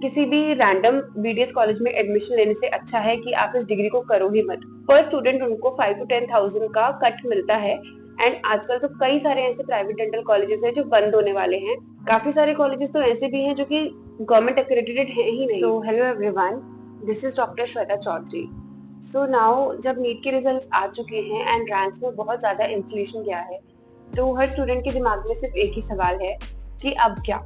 किसी भी random BDS college में एडमिशन लेने से अच्छा है कि आप इस डिग्री को करो ही मत। पर स्टूडेंट उनको 5 to 10,000 का कट मिलता है। एंड आजकल तो कई सारे ऐसे प्राइवेट डेंटल कॉलेजेस हैं जो बंद होने वाले हैं। काफी सारे कॉलेजेस तो ऐसे भी हैं जो कि गवर्नमेंट एक्रेडिटेड है ही नहीं। So hello everyone, this is doctor Shweta Chaudhary. So now जब नीट के रिजल्ट्स आ चुके हैं एंड रैंक्स में बहुत ज्यादा इन्फ्लेशन गया है, तो हर स्टूडेंट के दिमाग में सिर्फ एक ही सवाल है कि अब क्या।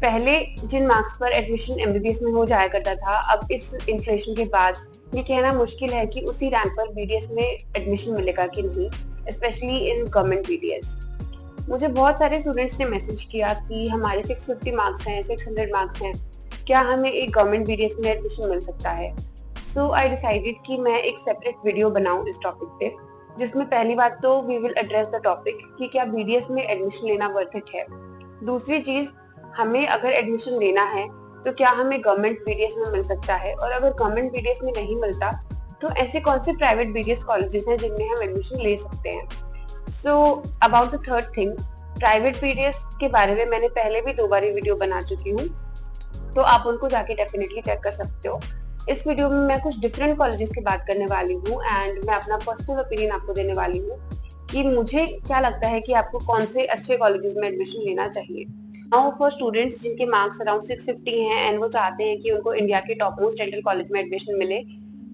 पहले जिन मार्क्स पर एडमिशन एमबीबीएस में हो जाया करता था, अब इस इन्फ्लेशन के बाद ये कहना मुश्किल है कि उसी रैंक पर बीडीएस में एडमिशन मिलेगा कि नहीं, स्पेशली इन गवर्नमेंट बीडीएस। मुझे बहुत सारे स्टूडेंट्स ने मैसेज किया कि हमारे 650 मार्क्स हैं, 600 मार्क्स हैं, क्या हमें एक गवर्नमेंट बीडीएस में एडमिशन मिल सकता है। सो आई डिसाइडेड कि मैं एक सेपरेट वीडियो बनाऊं इस टॉपिक पे, जिसमें पहली बात तो we will address the topic कि क्या बीडीएस में एडमिशन लेना वर्थ इट है। दूसरी चीज, हमें अगर एडमिशन लेना है तो क्या हमें गवर्नमेंट बीडीएस में मिल सकता है, और अगर गवर्नमेंट बीडीएस में नहीं मिलता तो ऐसे कौन से प्राइवेट बीडीएस कॉलेजेस हैं जिनमें हम एडमिशन ले सकते हैं। So about the third thing, private BDS के बारे में मैंने पहले भी 2 बार वीडियो बना चुकी हूँ, तो आप उनको जाके डेफिनेटली चेक कर सकते हो। इस वीडियो में मैं कुछ डिफरेंट कॉलेजेस की बात करने वाली हूँ एंड मैं अपना पर्सनल ओपिनियन आपको देने वाली हूँ कि मुझे क्या लगता है कि आपको कौन से अच्छे कॉलेजेस में एडमिशन लेना चाहिए। नाउ फॉर स्टूडेंट्स जिनके मार्क्स अराउंड 650 हैं एंड वो चाहते हैं कि उनको इंडिया के टॉप मोस्ट डेंटल कॉलेज में एडमिशन मिले,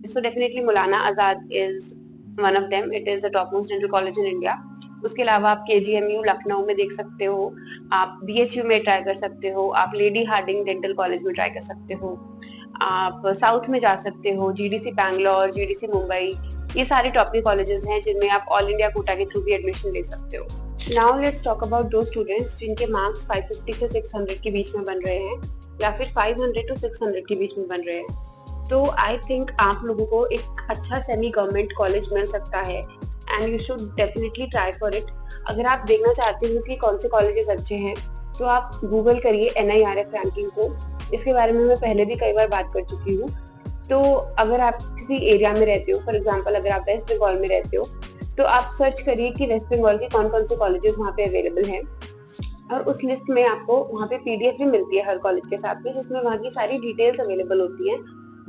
so definitely Maulana Azad is one of them. It is the top most dental college in India. उसके अलावा आप केजीएमयू लखनऊ में देख सकते हो, आप बीएचयू में ट्राई कर सकते हो, आप लेडी हार्डिंग डेंटल कॉलेज में ट्राई कर सकते हो, आप साउथ में जा सकते हो, जीडीसी बैंगलोर, जीडीसी मुंबई, ये सारे टॉप के कॉलेजेस हैं जिनमें आप ऑल इंडिया कोटा के थ्रू भी एडमिशन ले सकते हो। नाउ लेट्स टॉक अबाउट दो स्टूडेंट्स जिनके मार्क्स 550 से 600 के बीच में बन रहे हैं या फिर 500 to 600 के बीच में बन रहे हैं। तो आई थिंक आप लोगों को एक अच्छा सेमी गवर्नमेंट कॉलेज मिल सकता है and you should definitely try for it. अगर आप देखना चाहते हो कि कौन से कॉलेजेस अच्छे हैं तो आप गूगल करिए NIRF रैंकिंग को। इसके बारे में मैं पहले भी कई बार बात कर चुकी हूँ। तो अगर आप किसी एरिया में रहते हो, फॉर एग्जांपल अगर आप वेस्ट बंगाल में रहते हो, तो आप सर्च करिए कि वेस्ट बंगाल के कौन कौन से कॉलेजेस वहाँ पे अवेलेबल हैं, और उस लिस्ट में आपको वहाँ पे PDF भी मिलती है हर कॉलेज के साथ में, जिसमें वहाँ की सारी डिटेल्स अवेलेबल होती हैं,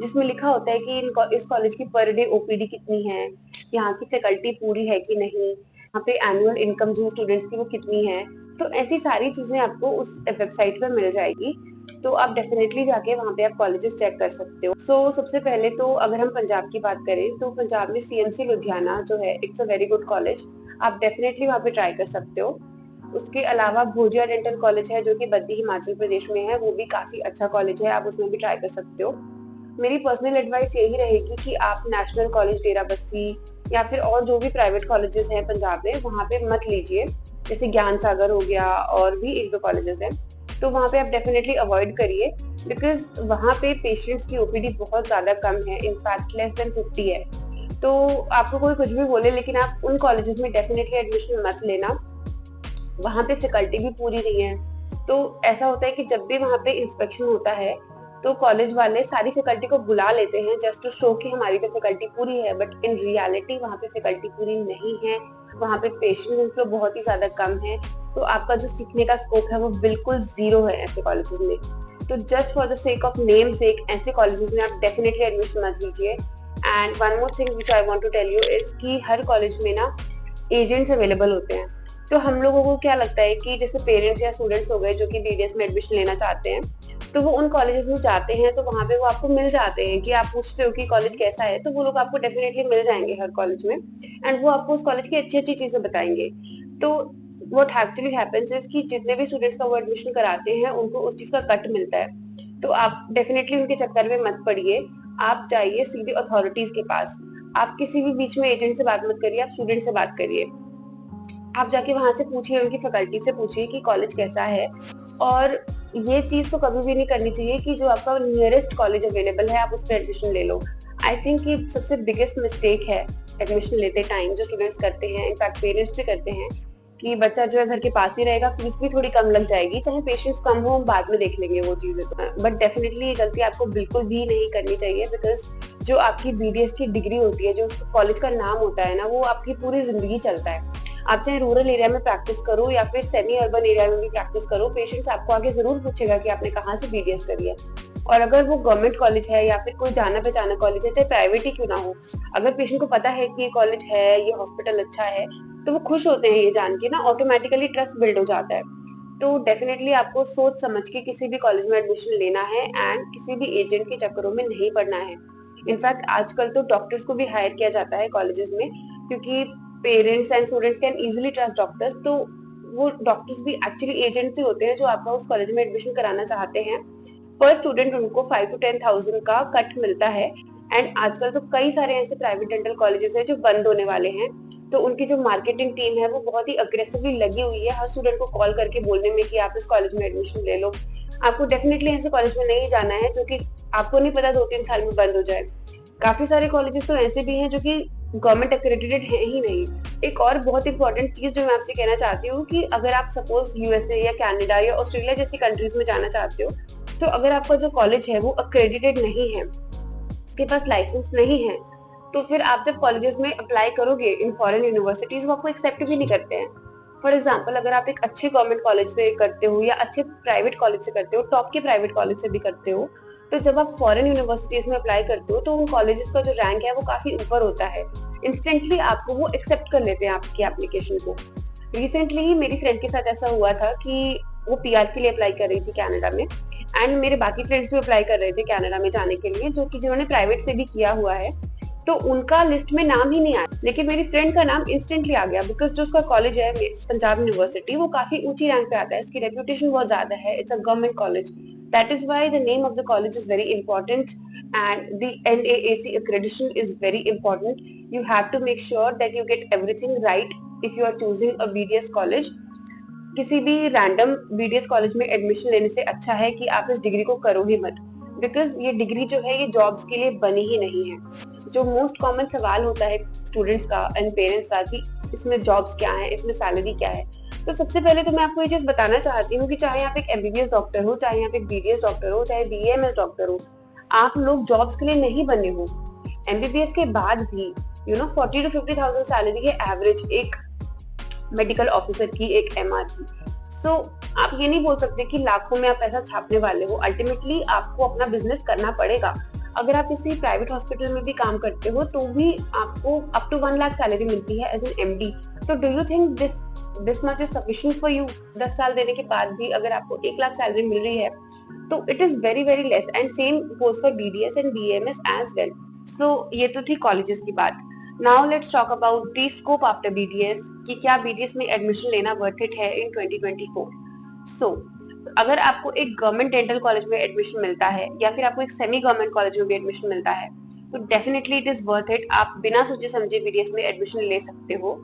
जिसमें लिखा होता है कि इस कॉलेज की पर डे OPD कितनी है, यहाँ की फैकल्टी पूरी है कि नहीं, यहाँ पे एनुअल इनकम जो है स्टूडेंट्स की वो कितनी है। तो ऐसी सारी चीजें आपको उस वेबसाइट पर मिल जाएगी, तो आप डेफिनेटली जाके वहाँ पे आप कॉलेजेस चेक कर सकते हो। सो सबसे पहले तो अगर हम पंजाब की बात करें तो पंजाब में CMC लुधियाना जो है, it's a very good college, आप डेफिनेटली वहाँ पे ट्राई कर सकते हो। उसके अलावा भोजिया डेंटल कॉलेज है जो कि बद्दी हिमाचल प्रदेश में है, वो भी काफी अच्छा कॉलेज है, आप उसमें भी ट्राई कर सकते हो। मेरी पर्सनल एडवाइस यही रहेगी कि आप नेशनल कॉलेज डेराबस्सी या फिर और जो भी प्राइवेट कॉलेजेस हैं पंजाब में वहाँ पे मत लीजिए, जैसे ज्ञान सागर हो गया और भी 1-2 कॉलेजेस हैं, तो वहाँ पे आप डेफिनेटली अवॉइड करिए, बिकॉज वहाँ पे पेशेंट्स की OPD बहुत ज्यादा कम है, इनफैक्ट लेस देन 50 है। तो आपको कोई कुछ भी बोले, लेकिन आप उन कॉलेजेस में डेफिनेटली एडमिशन मत लेना, वहाँ पे फैकल्टी भी पूरी नहीं है। तो ऐसा होता है कि जब भी वहाँ पे इंस्पेक्शन होता है तो कॉलेज वाले सारी फैकल्टी को बुला लेते हैं जस्ट टू शो कि हमारी तो फैकल्टी पूरी है, बट इन रियलिटी वहाँ पे फैकल्टी पूरी नहीं है, वहाँ पे पेशेंट इनफ्लो बहुत ही ज्यादा कम है, तो आपका जो सीखने का स्कोप है वो बिल्कुल जीरो है ऐसे कॉलेजेस में। तो just for the sake of name sake ऐसे कॉलेजेस में आप डेफिनेटली एडमिशन मत लीजिए। And one more thing which I want to tell you is कि हर कॉलेज में ना एजेंट्स अवेलेबल होते हैं। तो हम लोगों को क्या लगता है कि जैसे पेरेंट्स या स्टूडेंट्स हो गए जो कि BDS में एडमिशन लेना चाहते हैं, तो वो उन कॉलेजेस में जाते हैं, तो वहाँ पे वो आपको मिल जाते हैं कि आप पूछते हो कि कॉलेज कैसा है, तो वो लोग आपको डेफिनेटली मिल जाएंगे हर कॉलेज में, एंड वो आपको उस कॉलेज की अच्छी अच्छी चीजें बताएंगे। तो व्हाट एक्चुअली हैपेंस इज कि जितने भी स्टूडेंट्स का वो एडमिशन कराते हैं उनको उस चीज का कट मिलता है। तो आप डेफिनेटली उनके चक्कर में मत पड़िए, आप जाइए सीधे अथॉरिटीज के पास। आप किसी भी बीच में एजेंट से बात मत करिए, आप स्टूडेंट से बात करिए। आप जाके वहां से पूछिए, उनकी फैकल्टी से पूछिए कि कॉलेज कैसा है। और ये चीज तो कभी भी नहीं करनी चाहिए कि जो आपका नियरेस्ट कॉलेज अवेलेबल है आप उस पर एडमिशन ले लो। आई थिंक ये सबसे बिगेस्ट मिस्टेक है एडमिशन लेते टाइम जो स्टूडेंट्स करते हैं, इनफैक्ट पेरेंट्स भी करते हैं, कि बच्चा जो है घर के पास ही रहेगा, फीस भी थोड़ी कम लग जाएगी, चाहे पेशेंट्स कम हो, हम बाद में देख लेंगे वो चीजें। बट डेफिनेटली ये गलती आपको बिल्कुल भी नहीं करनी चाहिए, बिकॉज जो आपकी BDS की डिग्री होती है, जो कॉलेज का नाम होता है ना, वो आपकी पूरी जिंदगी चलता है। आप चाहे रूरल एरिया में प्रैक्टिस करो या फिर सेमी अर्बन एरिया में भी प्रैक्टिस करो, पेशेंट्स आपको आगे जरूर पूछेगा कि आपने कहाँ से BDS करी है। और अगर वो गवर्नमेंट कॉलेज है या फिर कोई जाना पहचाना कॉलेज है, चाहे प्राइवेट ही क्यों ना हो, अगर पेशेंट को पता है कि ये कॉलेज है, ये हॉस्पिटल अच्छा है, तो वो खुश होते हैं ये जान के ना, ऑटोमेटिकली ट्रस्ट बिल्ड हो जाता है। तो डेफिनेटली आपको सोच समझ के किसी भी कॉलेज में एडमिशन लेना है एंड किसी भी एजेंट के चक्करों में नहीं पड़ना है। इनफैक्ट आजकल तो डॉक्टर्स को भी हायर किया जाता है कॉलेजेस में, क्योंकि parents and students can easily trust doctors. तो वो डॉक्टर्स भी एक्चुअली एजेंट्स ही होते हैं जो आपका उस कॉलेज में एडमिशन कराना चाहते हैं। पर स्टूडेंट उनको 5 to 10,000 का कट मिलता है। एंड आजकल तो कई सारे ऐसे प्राइवेट डेंटल कॉलेजेस हैं जो बंद होने वाले हैं, तो उनकी जो मार्केटिंग टीम है वो बहुत ही अग्रेसिवली लगी हुई है हर स्टूडेंट को कॉल करके बोलने में कि आप इस कॉलेज में एडमिशन ले लो। आपको डेफिनेटली ऐसे कॉलेज में नहीं जाना है जो कि आपको नहीं पता 2-3 साल में बंद हो जाए। काफी सारे कॉलेजेस तो ऐसे भी हैं जो कि गवर्नमेंट एक्रेडिटेड है ही नहीं। एक और बहुत इंपॉर्टेंट चीज जो मैं आपसे कहना चाहती हूँ कि अगर आप सपोज यूएसए या कनाडा या ऑस्ट्रेलिया जैसी कंट्रीज में जाना चाहते हो, तो अगर आपका जो कॉलेज है वो एक्रेडिटेड नहीं है, उसके पास लाइसेंस नहीं है, तो फिर आप जब कॉलेजेस में अप्लाई करोगे इन फॉरेन यूनिवर्सिटीज, वो आपको एक्सेप्ट भी नहीं करते हैं। फॉर एग्जाम्पल, अगर आप एक अच्छे गवर्नमेंट कॉलेज से करते हो या अच्छे प्राइवेट कॉलेज से करते हो, टॉप के प्राइवेट कॉलेज से भी करते हो, तो जब आप फॉरेन यूनिवर्सिटीज में अप्लाई करते हो तो उन कॉलेजेस का जो रैंक है वो काफी ऊपर होता है। इंस्टेंटली आपको वो एक्सेप्ट कर लेते हैं आपकी एप्लीकेशन को। रिसेंटली ही मेरी फ्रेंड के साथ ऐसा हुआ था कि वो पीआर के लिए अप्लाई कर रही थी कनाडा में, एंड मेरे बाकी फ्रेंड्स भी अप्लाई कर रहे थे कनाडा में जाने के लिए, जो कि जिन्होंने प्राइवेट से भी किया हुआ है। तो उनका लिस्ट में नाम ही नहीं आया, लेकिन मेरी फ्रेंड का नाम इंस्टेंटली आ गया, बिकॉज जो उसका कॉलेज है पंजाब यूनिवर्सिटी, वो काफी ऊंची रैंक पे आता है, उसकी रेपुटेशन बहुत ज्यादा है, it's a government college. That is why the name of the college is very important and the NAAC accreditation is very important. You have to make sure that you get everything right if you are choosing a BDS college. किसी भी random BDS college में admission लेने से अच्छा है कि आप इस डिग्री को करो ही मत, बिकॉज ये डिग्री जो है ये जॉब्स के लिए बनी ही नहीं है। जो मोस्ट कॉमन सवाल होता है स्टूडेंट्स का एंड पेरेंट्स का कि इसमें जॉब्स क्या है, इसमें सैलरी क्या है, तो सबसे पहले तो मैं आपको ये चीज बताना चाहती हूँ कि चाहे आप एक एमबीबीएस डॉक्टर हो, चाहे आप एक बीडीएस डॉक्टर हो, चाहे बीएमएस डॉक्टर हो, आप लोग जॉब्स के लिए नहीं बने हो। एमबीबीएस के बाद भी 40 to 50,000 सैलरी है एवरेज एक मेडिकल ऑफिसर की, एक एमआर की। सो आप ये नहीं बोल सकते कि लाखों में आप पैसा छापने वाले हो। अल्टीमेटली आपको अपना बिजनेस करना पड़ेगा। अगर आप किसी प्राइवेट हॉस्पिटल में भी काम करते हो तो भी आपको अप टू 1 लाख सैलरी मिलती है एज एन एमडी। तो do you think this much is sufficient for you? 10 साल देने के बाद भी अगर आपको 1 लाख सैलरी मिल रही है तो it is very very less, and same goes for BDS and BMS as well. So ये तो थी कॉलेजेस की बात। Now let's talk about the scope after BDS, कि क्या बीडीएस में एडमिशन लेना वर्थ इट है इन 2024। सो अगर आपको एक गवर्नमेंट डेंटल कॉलेज में एडमिशन मिलता है या फिर आपको एक सेमी गवर्नमेंट कॉलेज में भी एडमिशन मिलता है, तो definitely it is worth it. आप बिना सोचे समझे बीडीएस में एडमिशन ले सकते हो।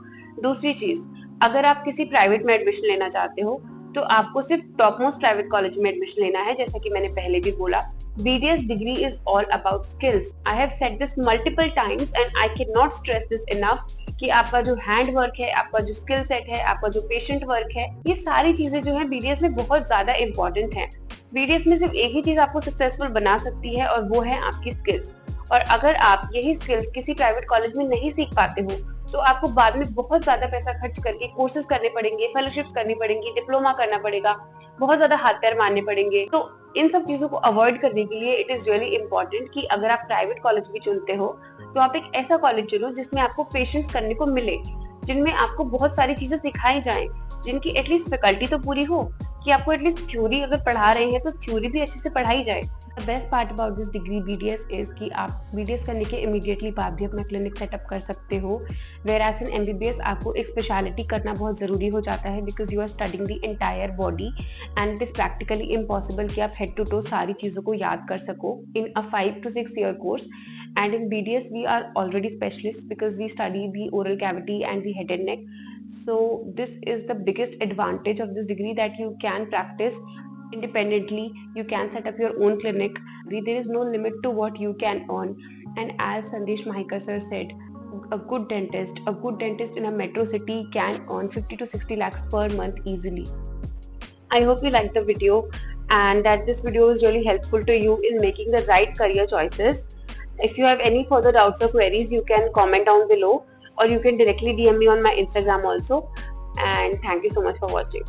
दूसरी चीज, अगर आप किसी प्राइवेट में एडमिशन लेना चाहते हो तो आपको सिर्फ टॉप मोस्ट प्राइवेट कॉलेज में एडमिशन लेना है। जैसा कि मैंने पहले भी बोला, BDS degree is all about skills. I have said this multiple times and I cannot stress this enough कि आपका जो हैंड वर्क है, आपका जो स्किल सेट है, आपका जो पेशेंट वर्क है, ये सारी चीजें जो है BDS में बहुत ज्यादा इंपॉर्टेंट है। BDS में सिर्फ एक ही चीज आपको सक्सेसफुल बना सकती है और वो है आपकी स्किल्स। और अगर आप यही स्किल्स किसी प्राइवेट कॉलेज में नहीं सीख पाते हो तो आपको बाद में बहुत ज्यादा पैसा खर्च करके कोर्सेज करने पड़ेंगे, फेलोशिप्स करनी पड़ेंगी, डिप्लोमा करना पड़ेगा, बहुत ज्यादा हाथ पैर मारने पड़ेंगे। तो इन सब चीजों को अवॉइड करने के लिए इट इज रियली इंपॉर्टेंट कि अगर आप प्राइवेट कॉलेज भी चुनते हो तो आप एक ऐसा कॉलेज चुनो जिसमें आपको पेशेंस करने को मिले, जिनमें आपको बहुत सारी चीजें सिखाई जाएं, जिनकी एटलीस्ट फैकल्टी तो पूरी हो, कि आपको एटलीस्ट थ्योरी अगर पढ़ा रहे हैं तो थ्योरी भी अच्छे से पढ़ाई जाए। The best part about this degree BDS is कि आप BDS करने के इमीडिएटली बाद भी अपना क्लिनिक सेटअप कर सकते हो। वेयर एज इन MBBS आपको एक स्पेशलिटी करना बहुत ज़रूरी हो जाता है, because you are studying the entire body and it is practically impossible कि आप हेड टू टो सारी चीज़ों को याद कर सको इन अ 5 to 6 year course. And in BDS we are already specialists because we study the oral cavity and the head and neck. So this is the biggest advantage of this degree, that you can practice independently, you can set up your own clinic. There is no limit to what you can earn. And as Sandesh Mahikar sir said, a good dentist in a metro city can earn 50 to 60 lakhs per month easily. I hope you liked the video and that this video is really helpful to you in making the right career choices. If you have any further doubts or queries, you can comment down below or you can directly DM me on my Instagram also. And thank you so much for watching.